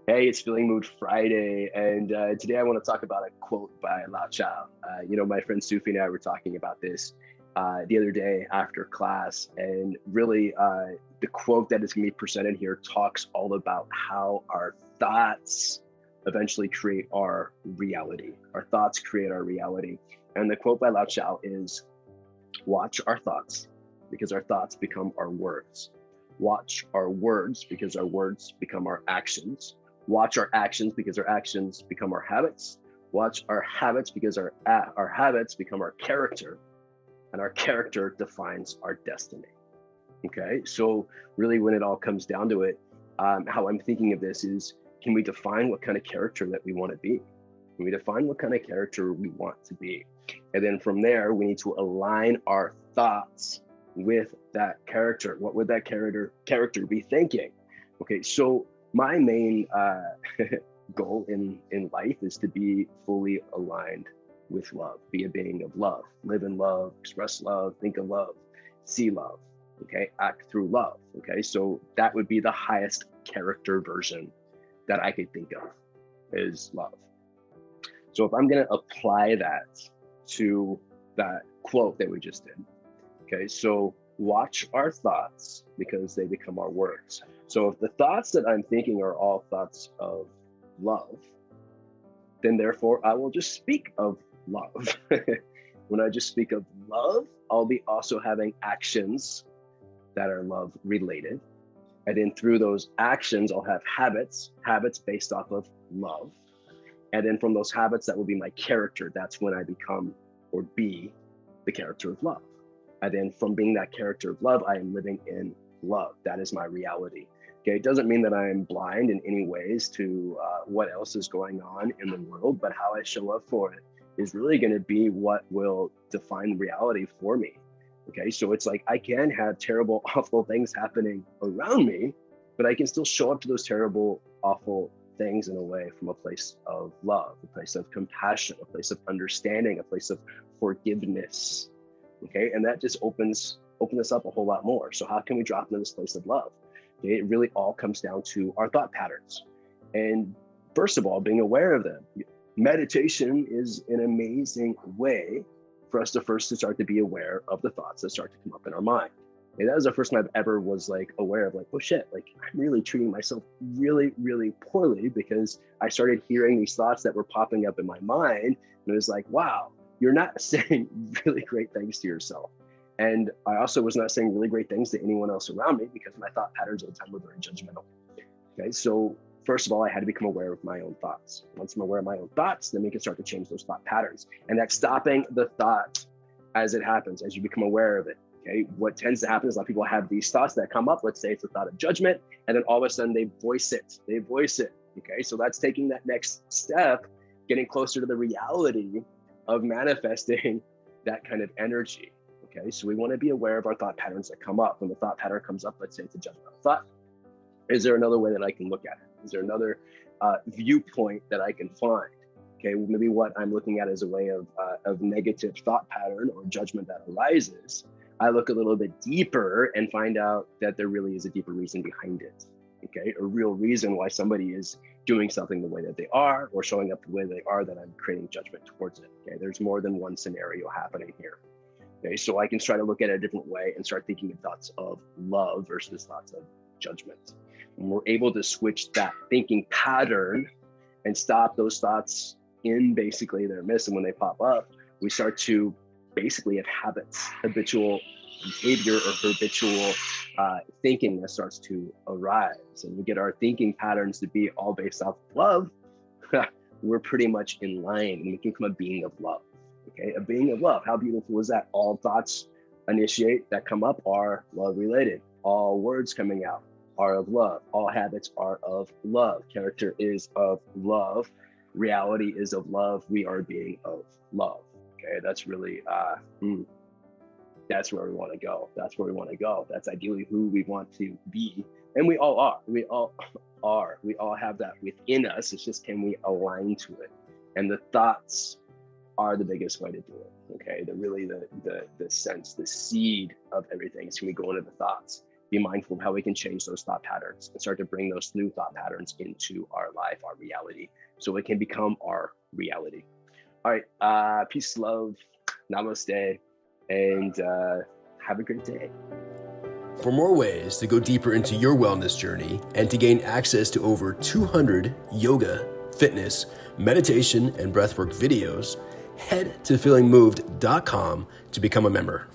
Hey, it's Feeling Mood Friday, and today I want to talk about a quote by Lao Tzu. My friend Sufi and I were talking about this the other day after class, and really, the quote that is going to be presented here talks all about how our thoughts eventually create our reality. Our thoughts create our reality, and the quote by Lao Tzu is, "Watch our thoughts, because our thoughts become our words. Watch our words, because our words become our actions. Watch our actions, because our actions become our habits. Watch our habits, because our habits become our character, and our character defines our destiny." Okay, so really, when it all comes down to it, how I'm thinking of this is, can we define what kind of character that we want to be? Can we define what kind of character we want to be? And then from there, we need to align our thoughts with that character. What would that character be thinking? Okay, so my main goal in life is to be fully aligned with love, be a being of love, live in love, express love, think of love, see love, okay, act through love. Okay, so that would be the highest character version that I could think of, is love. So if I'm going to apply that to that quote that we just did, okay, so watch our thoughts, because they become our words. So if the thoughts that I'm thinking are all thoughts of love, then therefore I will just speak of love. When I just speak of love, I'll be also having actions that are love related. And then through those actions, I'll have habits based off of love. And then from those habits, that will be my character. That's when I become or be the character of love. And then from being that character of love, I am living in love. That is my reality. Okay, it doesn't mean that I am blind in any ways to what else is going on in the world, but how I show up for it is really going to be what will define reality for me. Okay, so it's like I can have terrible, awful things happening around me, but I can still show up to those terrible, awful things in a way from a place of love, a place of compassion, a place of understanding, a place of forgiveness. Okay, and that just open us up a whole lot more. So how can we drop into this place of love? Okay, it really all comes down to our thought patterns, and first of all, being aware of them. Meditation is an amazing way for us to first to start to be aware of the thoughts that start to come up in our mind. And that was the first time I've ever was like aware of like, oh shit, like I'm really treating myself really, really poorly, because I started hearing these thoughts that were popping up in my mind. And it was like, wow, you're not saying really great things to yourself. And I also was not saying really great things to anyone else around me, because my thought patterns at the time were very judgmental. Okay, so first of all, I had to become aware of my own thoughts. Once I'm aware of my own thoughts, then we can start to change those thought patterns. And that's stopping the thought as it happens, as you become aware of it. Okay, what tends to happen is a lot of people have these thoughts that come up. Let's say it's a thought of judgment, and then all of a sudden they voice it. They voice it. Okay, so that's taking that next step, getting closer to the reality of manifesting that kind of energy. Okay, so we want to be aware of our thought patterns that come up. When the thought pattern comes up, let's say it's a judgmental thought, is there another way that I can look at it? Is there another viewpoint that I can find? Okay, well, maybe what I'm looking at is a way of negative thought pattern or judgment that arises. I look a little bit deeper and find out that there really is a deeper reason behind it. Okay, a real reason why somebody is doing something the way that they are, or showing up the way they are, that I'm creating judgment towards it. Okay, there's more than one scenario happening here. Okay, so I can try to look at it a different way and start thinking of thoughts of love versus thoughts of judgment. And we're able to switch that thinking pattern and stop those thoughts in basically their midst. And when they pop up, we start to basically have habits, habitual behavior, or habitual thinking that starts to arise. And we get our thinking patterns to be all based off of love. We're pretty much in line, and we can become a being of love. Okay, a being of love. How beautiful is that? All thoughts initiate that come up are love related. All words coming out are of love. All habits are of love. Character is of love. Reality is of love. We are a being of love. Okay, that's really that's where we want to go. That's where we want to go. That's ideally who we want to be, and we all are. We all are. We all have that within us. It's just, can we align to it? And the thoughts are the biggest way to do it. Okay, the really the sense, the seed of everything is, can we go into the thoughts? be mindful of how we can change those thought patterns and start to bring those new thought patterns into our life, our reality, so it can become our reality. All right, peace, love, namaste, and have a great day. For more ways to go deeper into your wellness journey and to gain access to over 200 yoga, fitness, meditation, and breathwork videos, head to feelingmoved.com to become a member.